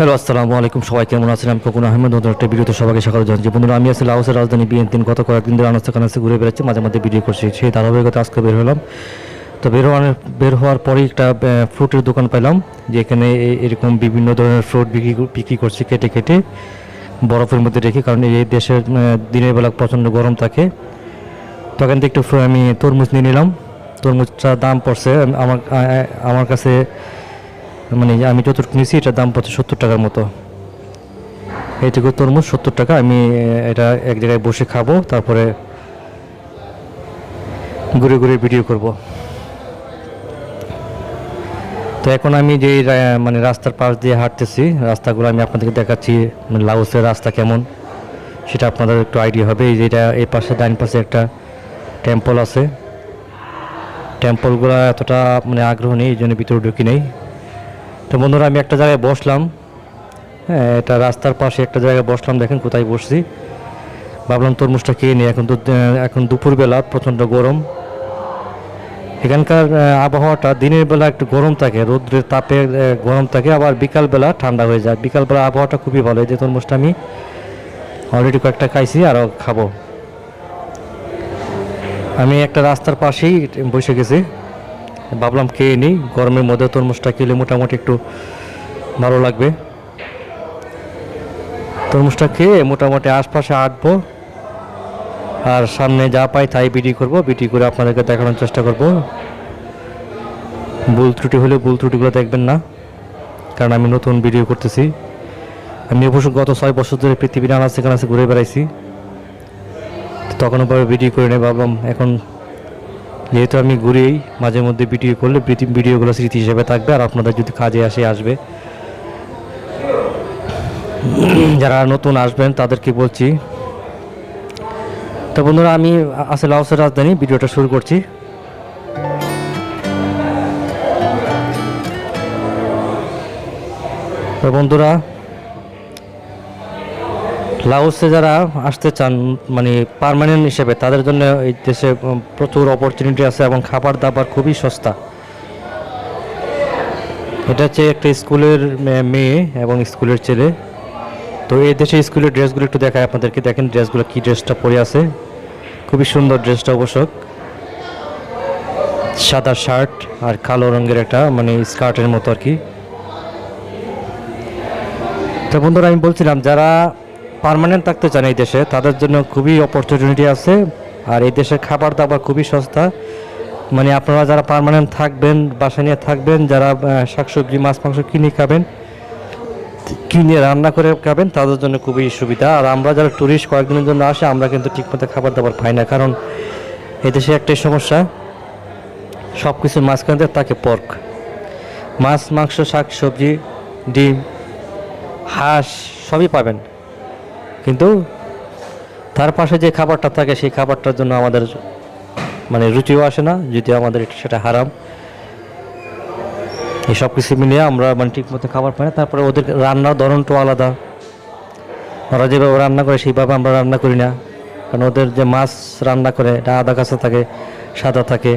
Hello, আসসালামু আলাইকুম। সবাই কেমন আছেন? আমি কোকুন আহমেদ। নতুন একটা ভিডিওতে সবাইকে স্বাগত জানাচ্ছি। বন্ধুরা, আমি আছি লাওসের রাজধানী বিয়েন্তিন। গত কয়েকদিন ধরে আনাচে কানাচে ঘুরে বেড়াচ্ছি, মাঝে মধ্যে ভিডিও করছি। সেই ধারাবাহিকতা আজকে বের হলাম। তো বের হওয়ার পরেই একটা ফ্রুটের দোকান পেলাম, যেখানে এরকম বিভিন্ন ধরনের ফ্রুট বিক্রি করছি কেটে কেটে বরফের মধ্যে রেখে, কারণ এই দেশের দিনের বেলা প্রচণ্ড গরম থাকে। তো এখান থেকে একটু আমি তরমুজ নিয়ে নিলাম। তরমুজটার দাম পড়ছে আমার কাছে, মানে আমি যতটুকু নিয়েছি এটার দাম পড়ছে 70 টাকার মতো। এইটুকু তরমুজ 70 টাকা। আমি এটা এক জায়গায় বসে খাবো, তারপরে ঘুরে ঘুরে ভিডিও করব। তো এখন আমি যে মানে রাস্তার পাশ দিয়ে হাঁটতেছি, রাস্তাগুলো আমি আপনাদেরকে দেখাচ্ছি, মানে লাওসের রাস্তা কেমন সেটা আপনাদের একটু আইডিয়া হবে। এই যেটা এই পাশে ডাইন পাশে একটা টেম্পল আছে। টেম্পলগুলো এতটা মানে আগ্রহ নেই, এই জন্য ভিতরে ঢুকি নেই। তো বন্ধুরা, আমি একটা জায়গায় বসলাম। হ্যাঁ, এটা রাস্তার পাশে একটা জায়গায় বসলাম। দেখেন কোথায় বসছি। ভাবলাম তরমুজটা খেয়ে নিই। এখন দুপুরবেলা প্রচণ্ড গরম। এখানকার আবহাওয়াটা দিনের বেলা একটু গরম থাকে, রৌদ্রের তাপে গরম থাকে, আবার বিকালবেলা ঠান্ডা হয়ে যায়। বিকালবেলা আবহাওয়াটা খুবই ভালো। এই যে তরমুজটা আমি অলরেডি কয়েকটা খাইছি, আরও খাবো। আমি একটা রাস্তার পাশেই বসে গেছি, ভাবলাম খেয়ে নিই। গরমের মধ্যে তরমুজটা খেলে মোটামুটি একটু ভালো লাগবে। তরমুজটা খেয়ে মোটামুটি আশপাশে হাঁটবো, আর সামনে যা পাই তাই ভিডিও করব। ভিডিও করে আপনাদেরকে দেখানোর চেষ্টা করব। ভুল ত্রুটি হলে ভুল ত্রুটিগুলো দেখবেন না, কারণ আমি নতুন ভিডিও করতেছি। আমি অবশ্য গত 6 বছর ধরে পৃথিবীর আনাচে কানাচে ঘুরে বেড়াইছি, তখনও পরে ভিডিও করে নেই। ভাবলাম এখন যেহেতু আমি ঘুরেই মাঝে মধ্যে ভিডিও করলে ভিডিওগুলো স্মৃতি হিসেবে থাকবে, আর আপনাদের যদি কাজে আসবে। যারা নতুন আসবেন তাদেরকে বলছি। তো বন্ধুরা, আমি আছি লাওসের রাজধানী, ভিডিওটা শুরু করছি। তো বন্ধুরা, লাওসে যারা আসতে চান মানে পার্মানেন্ট হিসেবে, তাদের জন্য এই দেশে প্রচুর অপরচুনিটি আছে এবং খাবার দাবার খুবই সস্তা। এটা হচ্ছে একটা স্কুলের মেয়ে এবং স্কুলের ছেলে। তো এই দেশে স্কুলের ড্রেসগুলো একটু দেখায় আপনাদেরকে। দেখেন ড্রেসগুলো, কী ড্রেসটা পরে আছে, খুবই সুন্দর ড্রেসটা অবশ্য। সাদা শার্ট আর কালো রঙের একটা মানে স্কার্টের মতো আর কি। তো বন্ধুরা, আমি বলছিলাম যারা পার্মানেন্ট থাকতে চান এই দেশে, তাদের জন্য খুবই অপরচুনিটি আছে। আর এই দেশের খাবার দাবার খুবই সস্তা। মানে আপনারা যারা পার্মানেন্ট থাকবেন, বাসা নিয়ে থাকবেন, যারা শাকসবজি মাছ মাংস কিনে রান্না করে খাবেন, তাদের জন্য খুবই সুবিধা। আর আমরা যারা ট্যুরিস্ট কয়েকদিনের জন্য আসে, আমরা কিন্তু ঠিকমতো খাবার দাবার পাই না, কারণ এই দেশে একটাই সমস্যা, সব কিছুর মাঝখানে থাকে পর্ক। মাছ মাংস শাক সবজি ডিম হাঁস সবই পাবেন, কিন্তু তার পাশে যে খাবারটা থাকে সেই খাবারটার জন্য আমাদের মানে রুচিও আসে না, যদি আমাদের সেটা হারাম। এই সব কিছু মিলিয়ে আমরা মানে ঠিক মতো খাবার পাই না। তারপরে ওদের রান্নার ধরনটাও আলাদা। ওরা যেভাবে রান্না করে সেইভাবে আমরা রান্না করি না, কারণ ওদের যে মাছ রান্না করে এটা আদা কাঁচা থাকে, সাদা থাকে।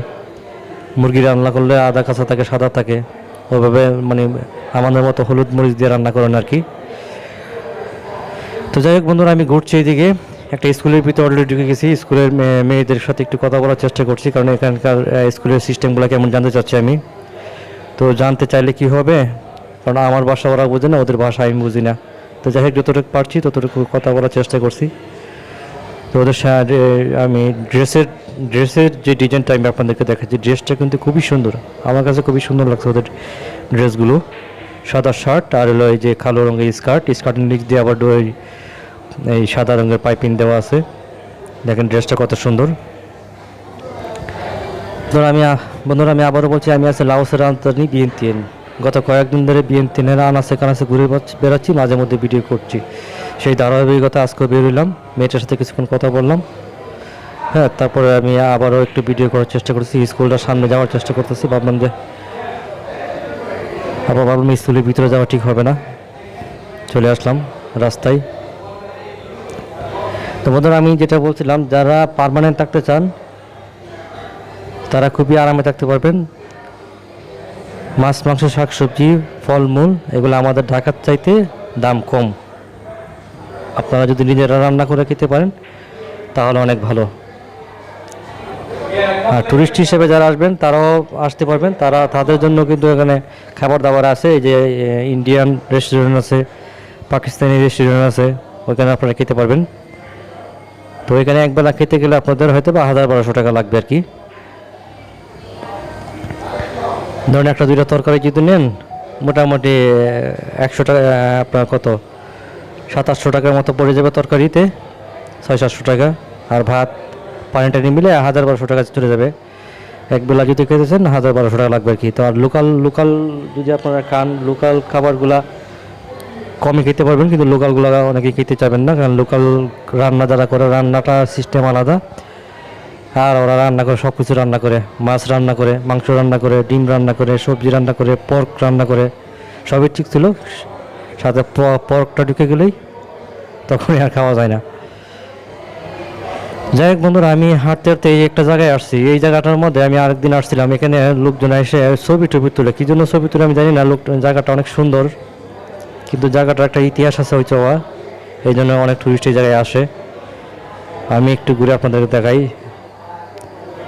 মুরগি রান্না করলে আদা কাঁচা থাকে, সাদা থাকে। ওইভাবে মানে আমাদের মতো হলুদ মরিচ দিয়ে রান্না করেন আর কি। তো যাই হোক বন্ধুরা, আমি ঘুরছি এইদিকে। একটা স্কুলের ভিতরে অলরেডি ঢুকে গেছি। স্কুলের মেয়েদের সাথে একটু কথা বলার চেষ্টা করছি, কারণ এখানকার স্কুলের সিস্টেমগুলো কেমন জানতে চাচ্ছি আমি। তো জানতে চাইলে কি হবে, কারণ আমার ভাষা ওরা বোঝে না, ওদের ভাষা আমি বুঝি না। তো যাই হোক, যতটুকু পারছি ততটুকু কথা বলার চেষ্টা করছি। তো ওদের সাথে আমি ড্রেসের যে ডিজাইনটা আমি আপনাদেরকে দেখাচ্ছি, ড্রেসটা কিন্তু খুবই সুন্দর। আমার কাছে খুবই সুন্দর লাগছে ওদের ড্রেসগুলো। সাদা শার্ট আর হলো এই যে কালো রঙের স্কার্টের নিচ দিয়ে আবার এই সাদা রঙের পাইপিং দেওয়া আছে। দেখেন ড্রেসটা কত সুন্দর। বন্ধুরা, আমি আবারও বলছি, আমি আছি লাওসের রাজধানী বিয়েন্তিন। গত কয়েকদিন ধরে বিয়েন্তিনের আনাচে কানাচে ঘুরে বেড়াচ্ছি, মাঝে মধ্যে ভিডিও করছি। সেই ধারাবাহিকতা আজকে বেরোলাম, মেয়েটার সাথে কিছুক্ষণ কথা বললাম। হ্যাঁ, তারপরে আমি আবারও একটু ভিডিও করার চেষ্টা করছি। স্কুলটার সামনে যাওয়ার চেষ্টা করতেছি। ভাবলাম স্কুলের ভিতরে যাওয়া ঠিক হবে না, চলে আসলাম রাস্তায়। তো বন্ধুরা, আমি যেটা বলছিলাম, যারা পার্মানেন্ট থাকতে চান তারা খুবই আরামে থাকতে পারবেন। মাছ মাংস শাকসবজি ফলমূল এগুলো আমাদের ঢাকার চাইতে দাম কম। আপনারা যদি নিজেরা রান্না করে খেতে পারেন তাহলে অনেক ভালো। আর টুরিস্ট হিসেবে যারা আসবেন তারাও আসতে পারবেন, তাদের জন্য কিন্তু এখানে খাবার দাবার আছে। এই যে ইন্ডিয়ান রেস্টুরেন্ট আছে, পাকিস্তানি রেস্টুরেন্ট আছে, ওইখানে আপনারা খেতে পারবেন। তো এখানে একবেলা খেতে গেলে আপনাদের হয়তো বা 1000-1200 টাকা লাগবে আর কি। ধরুন একটা দুইটা তরকারি যদি নেন মোটামুটি 100 টাকা, আপনার কত 700-800 টাকার মতো পড়ে যাবে তরকারিতে, 600-700 টাকা। আর ভাত পানি টানি মিলে 1000-1200 টাকা চলে যাবে। একবেলা যদি খেতেছেন 1000-1200 টাকা লাগবে আর কি। তো আর লোকাল যদি আপনারা খান, লোকাল খাবারগুলা কমে খেতে পারবেন, কিন্তু লোকালগুলো অনেকে খেতে চাবেন না, কারণ লোকাল রান্না যারা করে রান্নাটা সিস্টেম আলাদা। আর ওরা রান্না করে সব কিছু রান্না করে, মাছ রান্না করে, মাংস রান্না করে, ডিম রান্না করে, সবজি রান্না করে, পর্ক রান্না করে, সবই ঠিক ছিল। সাথে পর্কটা ঢুকে গেলেই তখনই আর খাওয়া যায় না। যাই হোক বন্ধুরা, আমি হাঁটতে হাঁটতে এই একটা জায়গায় আসছি। এই জায়গাটার মধ্যে আমি আরেকদিন আসছিলাম, এখানে লোকজন এসে ছবি টবি তুলে, কী জন্য ছবি তুলে আমি জানি না। জায়গাটা অনেক সুন্দর, কিন্তু জায়গাটার একটা ইতিহাস আছে হয়তো, এই জন্য অনেক টুরিস্ট এই জায়গায় আসে। আমি একটু ঘুরে আপনাদেরকে দেখাই।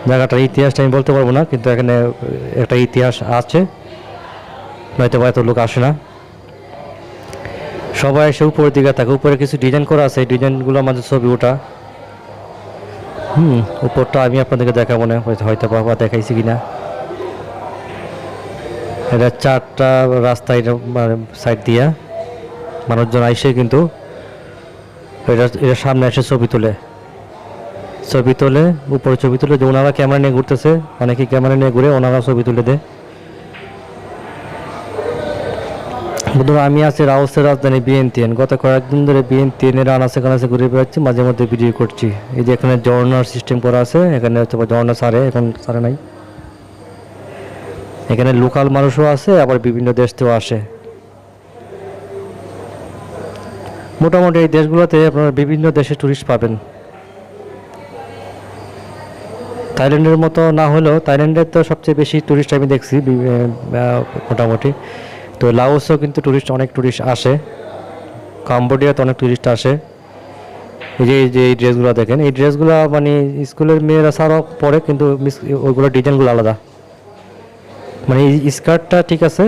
জায়গাটার ইতিহাসটা আমি বলতে পারবো না, কিন্তু এখানে একটা ইতিহাস আছে, নয়তো বা এত লোক আসে না। সবাই এসে উপরের দিকে থাকে, উপরে কিছু ডিজাইন করা আছে, এই ডিজাইনগুলো আমাদের ছবি ওঠা। উপরটা আমি আপনাদেরকে দেখাবো না, হয়তো বাবা দেখাইছি কিনা। এটা 4টা রাস্তা সাইড দিয়া মানুষজন আইসে কিন্তু এটা সামনে এসে ছবি তোলে, উপরে ছবি তুলে। যে ওনারা ক্যামেরা নিয়ে ঘুরতেছে, অনেকে ক্যামেরা নিয়ে ঘুরে ওনারা ছবি তুলে দেয়। বন্ধুরা, আমি আছি রাউসের রাজধানী বিএনটিএন। গত কয়েকদিন ধরে বিএনটিএনের আনাচে কানাচে ঘুরে বেড়াচ্ছি, মাঝে মধ্যে ভিডিও করছি। এই যে এখানে ঝর্ণার সিস্টেম করা আছে, এখানে হচ্ছে ঝর্ণা ছাড়ে, এখন ছাড়ে নাই। এখানে লোকাল মানুষও আছে, আবার বিভিন্ন দেশ থেকেও আসে। মোটামুটি এই দেশগুলোতে আপনারা বিভিন্ন দেশে টুরিস্ট পাবেন। থাইল্যান্ডের মতো না হলেও, থাইল্যান্ডের তো সবচেয়ে বেশি টুরিস্ট আমি দেখছি মোটামুটি। তো লাওসও কিন্তু অনেক টুরিস্ট আসে, কম্বোডিয়াতে অনেক টুরিস্ট আসে। এই ড্রেসগুলো দেখেন, এই ড্রেসগুলো মানে স্কুলের মেয়েরা ছাড়াও পরে, কিন্তু ওইগুলো ডিজাইনগুলো আলাদা। মানে এই স্কার্টটা ঠিক আছে,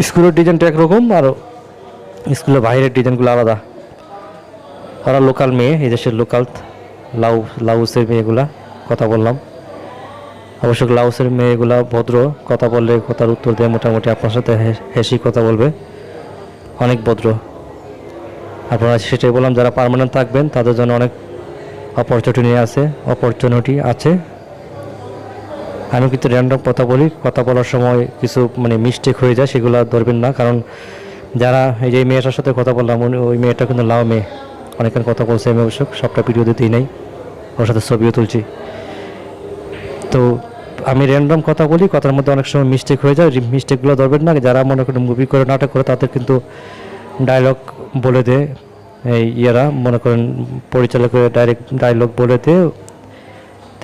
স্কুলের ডিজাইনটা একরকম, আর স্কুলের বাইরের ডিজাইনগুলো আলাদা। ওরা লোকাল মেয়ে, এই দেশের লোকাল লাউসের মেয়েগুলা কথা বললাম। অবশ্য লাউসের মেয়েগুলা ভদ্র, কথা বললে কথার উত্তর দেয়, মোটামুটি আপনার সাথে হেসি কথা বলবে, অনেক ভদ্র। আপনারা সেটাই বললাম, যারা পার্মানেন্ট থাকবেন তাদের জন্য অনেক অপরচুনিটি আছে। আমি কিন্তু র্যান্ডম কথা বলি, কথা বলার সময় কিছু মানে মিস্টেক হয়ে যায়, সেগুলো ধরবেন না। কারণ যারা এই যে মেয়েটার সাথে কথা বললাম, ওই মেয়েটা কিন্তু লাউ মেয়ে, অনেকক্ষণ কথা বলছে। আমি অবশ্য সবটা ভিডিও দিতেই নাই, ওর সাথে ছবিও তুলছি। তো আমি র্যান্ডম কথা বলি, কথার মধ্যে অনেক সময় মিস্টেক হয়ে যায়, মিস্টেকগুলো ধরবেন না। যারা মনে করেন মুভি করে নাটক করে, তাদের কিন্তু ডায়লগ বলে দেয়, ইয়েরা মনে করেন পরিচালকের ডাইরেক্ট ডায়লগ বলে দেয়।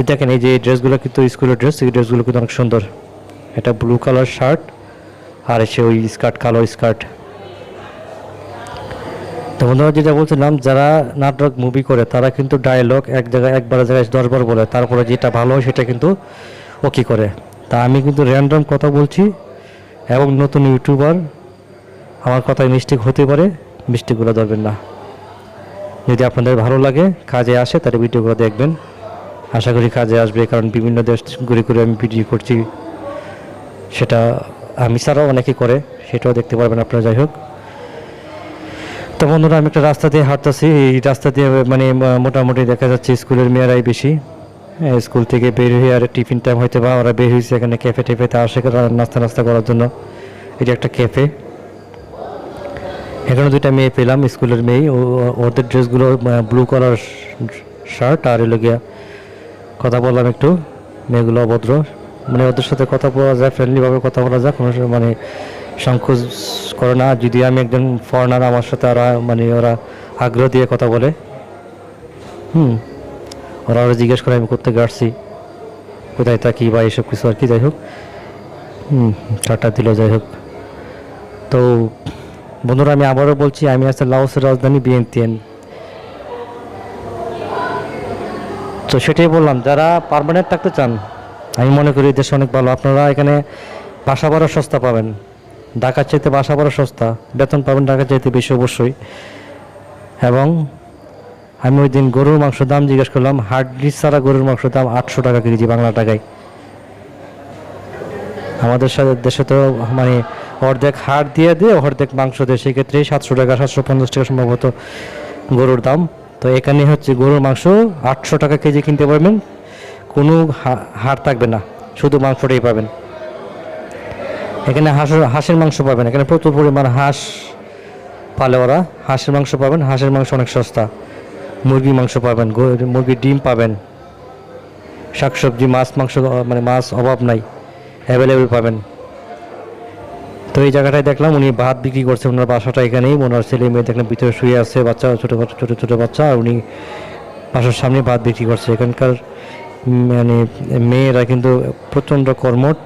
দেখেন এই যে ড্রেসগুলো কিন্তু স্কুলের ড্রেস, এই ড্রেসগুলো কিন্তু অনেক সুন্দর। এটা ব্লু কালার শার্ট, আর এসে ওই স্কার্ট, কালো স্কার্ট। তো বন্ধুরা, যেটা বলছিলাম, যারা নাটক মুভি করে তারা কিন্তু ডায়লগ একবার জায়গায় 10 বার বলে, তারপরে যেটা ভালো হয় সেটা কিন্তু ওকে করে। তা আমি কিন্তু র্যান্ডম কথা বলছি, এবং নতুন ইউটিউবার, আমার কথায় মিস্টেক হতে পারে, মিস্টেকগুলো ধরবেন না। যদি আপনাদের ভালো লাগে, কাজে আসে, তাহলে ভিডিওগুলো দেখবেন। আশা করি কাজে আসবে, কারণ বিভিন্ন দেশ ঘুরে ঘুরে আমি ভিডিও করছি, সেটা আমি ছাড়াও অনেকে করে, সেটাও দেখতে পারবেন আপনারা। যাই হোক, তো বন্ধুরা, আমি একটা রাস্তা দিয়ে হাঁটতেছি। এই রাস্তা দিয়ে মানে মোটামুটি দেখা যাচ্ছে স্কুলের মেয়েরাই বেশি। স্কুল থেকে বের হয়ে, আর টিফিন টাইম হয়তো বা ওরা বের হয়েছে, এখানে ক্যাফেতে আসে নাস্তা করার জন্য। এটা একটা ক্যাফে, এখানে 2টা মেয়ে পেলাম, স্কুলের মেয়ে। ওদের ড্রেসগুলো ব্লু কালার শার্ট, আর এলো গিয়া কথা বললাম একটু। মেয়েগুলো অভদ্র, মানে ওদের সাথে কথা বলা যায়, ফ্রেন্ডলিভাবে কথা বলা যায়, কোনো মানে সংকোচ করে না। যদি আমি একজন ফরেনার, আমার সাথে ওরা আগ্রহ দিয়ে কথা বলে। ওরা জিজ্ঞেস করে আমি কোথেকে আসছি, কোথায় থাকি, বা এইসব কিছু আর কি। যাই হোক, চারটা দিল, যাই হোক। তো বন্ধুরা, আমি আবারও বলছি, আমি আছি লাওসের রাজধানী ভিয়েন্তিয়ান। তো সেটাই বললাম, যারা পার্মানেন্ট থাকতে চান, আমি মনে করি দেশ অনেক ভালো। আপনারা এখানে বাসা ভাড়া সস্তা পাবেন, ঢাকার চাইতে বাসা ভাড়া সস্তা, বেতন পাবেন ঢাকার চাইতে বেশি অবশ্যই। এবং আমি ওই দিন গরুর মাংস দাম জিজ্ঞেস করলাম, হাড্ডি ছাড়া গরুর মাংস দাম 800 টাকা কেজি বাংলা টাকায়। আমাদের সাথে দেশে তো মানে অর্ধেক হাড় দিয়ে অর্ধেক মাংস দিয়ে, সেক্ষেত্রে 700 টাকা 750 টাকা সম্ভবত গরুর দাম। তো এখানে হচ্ছে গরুর মাংস 800 টাকা কেজি কিনতে পারবেন, কোনো হাড় থাকবে না, শুধু মাংসটাই পাবেন। এখানে হাঁসের মাংস পাবেন, এখানে প্রচুর পরিমাণ হাঁস পালে ওরা, হাঁসের মাংস পাবেন। হাঁসের মাংস অনেক সস্তা। মুরগির মাংস পাবেন, মুরগির ডিম পাবেন, শাকসবজি, মাছ মানে মাছ অভাব নাই, অ্যাভেলেবেল পাবেন। তো এই জায়গাটায় দেখলাম উনি ভাত বিক্রি করছে, ওনার বাসাটা এখানেই। ওনার ছেলে মেয়ে দেখলাম ভিতরে শুয়ে আছে, বাচ্চা ছোটো ছোটো ছোটো বাচ্চা, আর উনি বাসার সামনে ভাত বিক্রি করছে। এখানকার মানে মেয়েরা কিন্তু প্রচণ্ড কর্মঠ।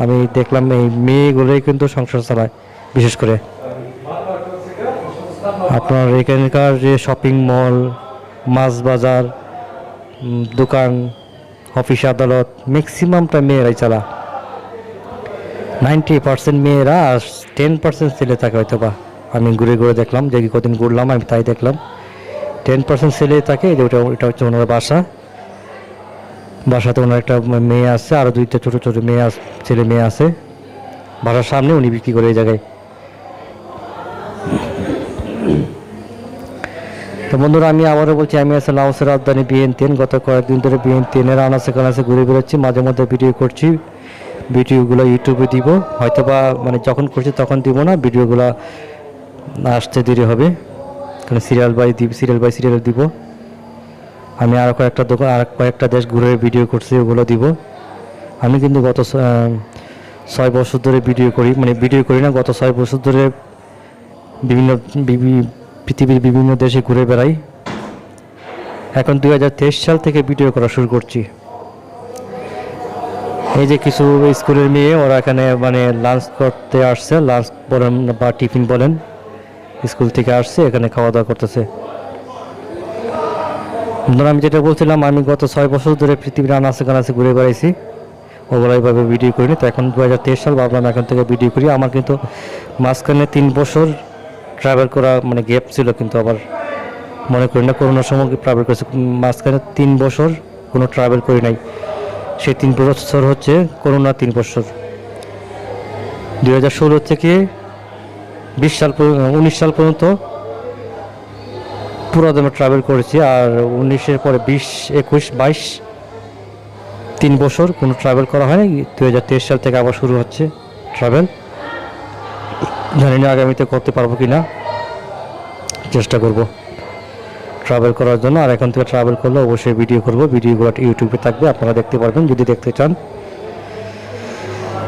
আমি দেখলাম এই মেয়েগুলোই কিন্তু সংসার চালায় বিশেষ করে। আপনার এখানকার যে শপিং মল, মাছ বাজার, দোকান, অফিস আদালত, ম্যাক্সিমামটা মেয়েরাই চালা। 90% মেয়েরা, আর 10% ছেলে থাকে হয়তো বা। আমি ঘুরে ঘুরে দেখলাম, যে কদিন ঘুরলাম আমি তাই দেখলাম 10% ছেলে থাকে। যে ওটা হচ্ছে ওনার বাসাতে ওনার একটা মেয়ে আছে, আরও 2টা ছোটো ছোটো ছেলে মেয়ে আছে। বাসার সামনে উনি বিক্রি করে এই জায়গায়। তো বন্ধুরা, আমি আবারও বলছি, আমি আছি লাওসের রাজধানী ভিয়েন্তিয়ান। গত কয়েকদিন ধরে ভিয়েন্তিয়ানের আনাচে কানাচে ঘুরে বেরোচ্ছি, মাঝে মধ্যে ভিডিও করছি। ভিডিওগুলো ইউটিউবে দিব, হয়তো বা মানে যখন করছি তখন দিব না, ভিডিওগুলো আসতে দেরি হবে, কারণ সিরিয়াল বাই সিরিয়াল দিব। আমি আরও কয়েকটা দোকান, আর কয়েকটা দেশ ঘুরে ভিডিও করছি, ওগুলো দিব। আমি কিন্তু গত 6 বছর ধরে ভিডিও করি, মানে ভিডিও করি না, গত 6 বছর ধরে পৃথিবীর বিভিন্ন দেশে ঘুরে বেড়াই। এখন 2023 সাল থেকে ভিডিও করা শুরু করছি। এই যে কিছু স্কুলের মেয়ে, ওরা এখানে মানে লাঞ্চ করতে আসছে, লাঞ্চ বলেন বা টিফিন বলেন, স্কুল থেকে আসছে, এখানে খাওয়া দাওয়া করতেছে। আমি যেটা বলছিলাম, আমি গত 6 বছর ধরে পৃথিবীর আনাচে কানাচে ঘুরে বেড়াইছি, ওগুলো এইভাবে ভিডিও করিনি। তো এখন 2023 সাল, ভাবলাম এখন থেকে ভিডিও করি। আমার কিন্তু মাঝখানে 3 বছর ট্রাভেল করা মানে গ্যাপ ছিল, কিন্তু আবার মনে করি না করোনার সময় ট্রাভেল করেছি। মাঝখানে 3 বছর কোনো ট্রাভেল করি নাই। সেই 3 বছর হচ্ছে করোনা 3 বছর, 2016 থেকে 19 সাল পর্যন্ত পুরো দমে ট্রাভেল করেছি। আর 19-এর পরে 20, 21, 22 3 বছর কোনো ট্রাভেল করা হয়নি। 2023 সাল থেকে আবার শুরু হচ্ছে ট্রাভেল। জানি না আগামীতে করতে পারবো কি না, চেষ্টা করব ট্রাভেল করার জন্য। আর এখন থেকে ট্রাভেল করলে অবশ্যই ভিডিও করব, ভিডিওগুলো ইউটিউবে থাকবে, আপনারা দেখতে পারবেন যদি দেখতে চান।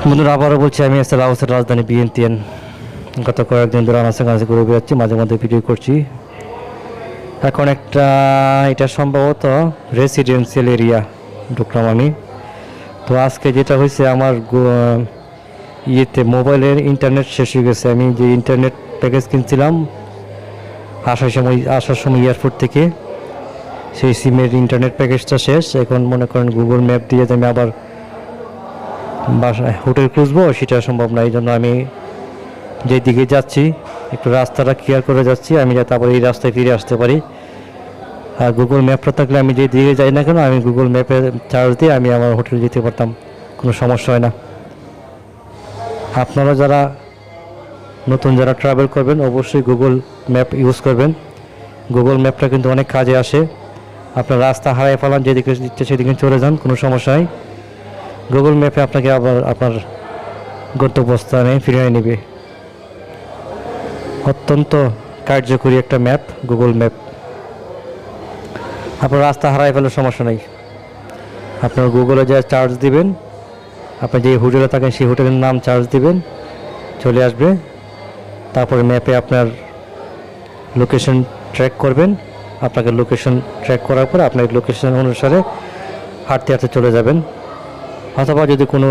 বন্ধুরা, আবারও বলছি, আমি আছি লাওসের রাজধানী ভিয়েন্তিয়ান। গত কয়েকদিন ধরে আনাচে কানাচে ঘুরে বেড়াচ্ছি, মাঝে মধ্যে ভিডিও করছি। এখন এটা সম্ভবত রেসিডেন্সিয়াল এরিয়া ঢুকলাম আমি। তো আজকে যেটা হয়েছে, আমার মোবাইলের ইন্টারনেট শেষ হয়ে গেছে। আমি যে ইন্টারনেট প্যাকেজ কিনছিলাম আসার সময় এয়ারপোর্ট থেকে, সেই সিমের ইন্টারনেট প্যাকেজটা শেষ। এখন মনে করেন গুগল ম্যাপ দিয়ে আমি আবার বাসায় হোটেল খুঁজবো, সেটা সম্ভব না। এই জন্য আমি যেই দিকে যাচ্ছি একটু রাস্তাটা ক্লিয়ার করে যাচ্ছি, আমি যাতে আবার এই রাস্তায় ফিরে আসতে পারি। আর গুগল ম্যাপটা থাকলে আমি যেই দিকে যাই না কেন, আমি গুগল ম্যাপে চার্জ দিয়ে আমি আমার হোটেলে যেতে পারতাম, কোনো সমস্যা হয় না। আপনারা যারা নতুন ট্রাভেল করবেন, অবশ্যই গুগল ম্যাপ ইউজ করবেন। গুগল ম্যাপটা কিন্তু অনেক কাজে আসে। আপনার রাস্তা হারিয়ে ফেলান, যেদিকে ইচ্ছে সেদিকে চলে যান, কোনো সমস্যা নেই। গুগল ম্যাপে আপনাকে আবার আপনার গন্তব্যস্থানে ফিরিয়ে নেবে। অত্যন্ত কার্যকরী একটা ম্যাপ গুগল ম্যাপ। আপনার রাস্তা হারিয়ে ফেলার সমস্যা নেই, আপনার গুগলে যা চার্জ দিবেন, আপনি যে হোটেলে থাকেন সেই হোটেলের নাম চার্জ দিবেন, চলে আসবে। তারপরে ম্যাপে আপনার লোকেশন ট্র্যাক করবেন, আপনাকে লোকেশন ট্র্যাক করার পরে আপনার লোকেশন অনুসারে হাঁটতে হাঁটতে চলে যাবেন। অথবা যদি কোনো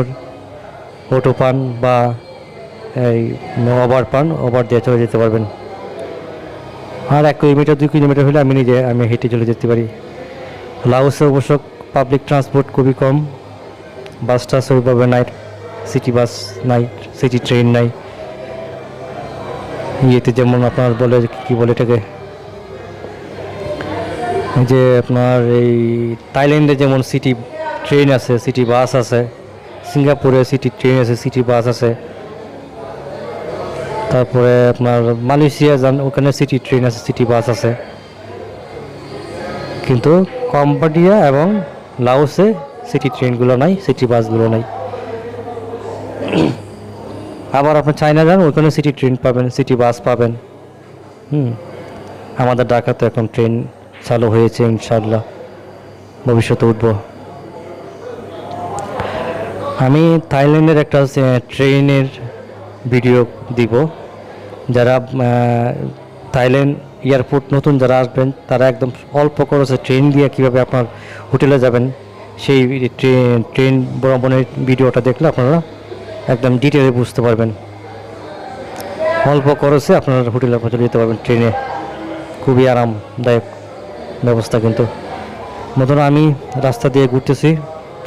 অটো পান বা এই ওভার পান, ওভার দিয়ে চলে যেতে পারবেন। আর 1 কিলোমিটার 2 কিলোমিটার হলে আমি হেঁটে চলে যেতে পারি। লাওসে অবশ্য পাবলিক ট্রান্সপোর্ট খুবই কম, বাস টাস ওইভাবে নাই, সিটি বাস নাই, সিটি ট্রেন নাই। ইয়েতে যেমন আপনার বলে কী বলে এটাকে, যে আপনার এই থাইল্যান্ডে যেমন সিটি ট্রেন আছে, সিটি বাস আছে, সিঙ্গাপুরে সিটি ট্রেন আছে, সিটি বাস আছে। তারপরে আপনার মালয়েশিয়া যান, ওখানে সিটি ট্রেন আছে, সিটি বাস আছে। কিন্তু কম্বোডিয়া এবং লাওসে সিটি ট্রেনগুলো নাই, সিটি বাসগুলো নাই। আবার আপনি চায়না যান, ওখানে সিটি ট্রেন পাবেন, সিটি বাস পাবেন। আমাদের ঢাকাতে এখন ট্রেন চালু হয়েছে, ইনশাআল্লাহ ভবিষ্যতে উঠব। আমি থাইল্যান্ডের একটা ট্রেনের ভিডিও দিব। যারা থাইল্যান্ড এয়ারপোর্ট নতুন যারা আসবেন, তারা একদম অল্প খরচে ট্রেন দিয়ে কীভাবে আপনার হোটেলে যাবেন, সেই ট্রেন ভ্রমণের ভিডিওটা দেখলে আপনারা একদম ডিটেলে বুঝতে পারবেন। অল্প খরচে আপনারা হোটেলে চলে যেতে পারবেন ট্রেনে, খুবই আরামদায়ক ব্যবস্থা। কিন্তু নতুন আমি রাস্তা দিয়ে ঘুরতেছি,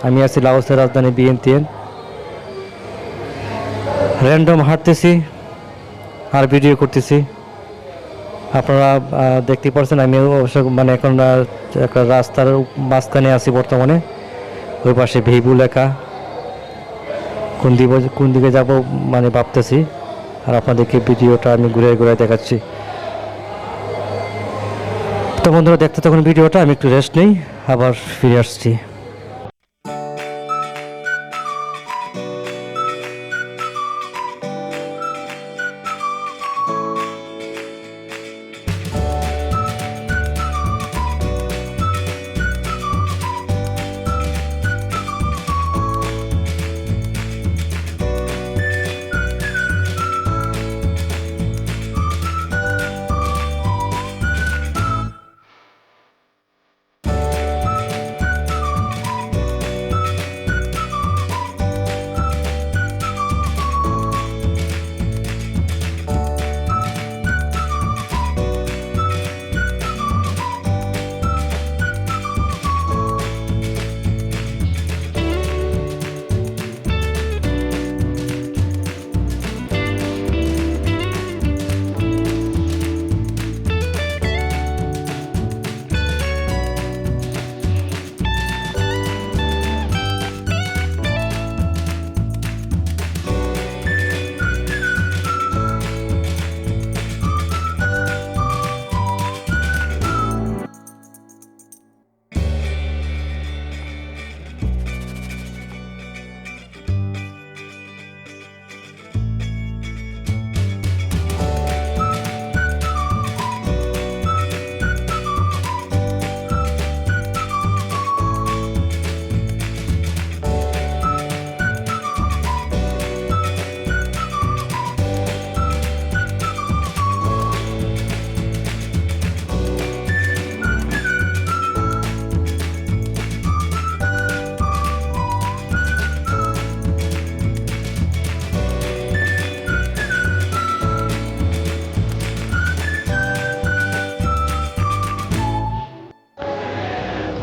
আমি আছি লাওসের রাজধানী ভিয়েন্তিয়ান। র্যান্ডম হাঁটতেছি আর ভিডিও করতেছি, আপনারা দেখতে পাচ্ছেন। আমি অবশ্য মানে এখন একটা রাস্তার মাঝখানে আছি বর্তমানে, ওই পাশে ভিভু লেখা, কোন দিকে যাব মানে ভাবতেছি, আর আপনাদেরকে ভিডিওটা আমি ঘুরে ঘুরে দেখাচ্ছি। তো বন্ধুরা দেখতে তখন ভিডিওটা, আমি একটু রেস্ট নেই, আবার ফিরে আসছি।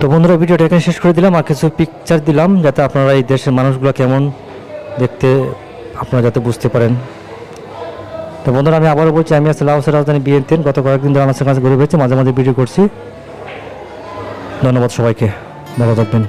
তো বন্ধুরা ভিডিওটা এখানে শেষ করে দিলাম, আর কিছু পিকচার দিলাম যাতে আপনারা এই দেশের মানুষগুলো কেমন দেখতে আপনারা যাতে বুঝতে পারেন। তো বন্ধুরা আমি আবারও বলছি, আমি আছি লাওসের রাজধানী ভিয়েন্তিয়ান। গত কয়েকদিন ধরে আমার কাছে ঘুরে পেয়েছি, মাঝে মাঝে ভিডিও করছি। ধন্যবাদ সবাইকে, ভালো থাকবেন।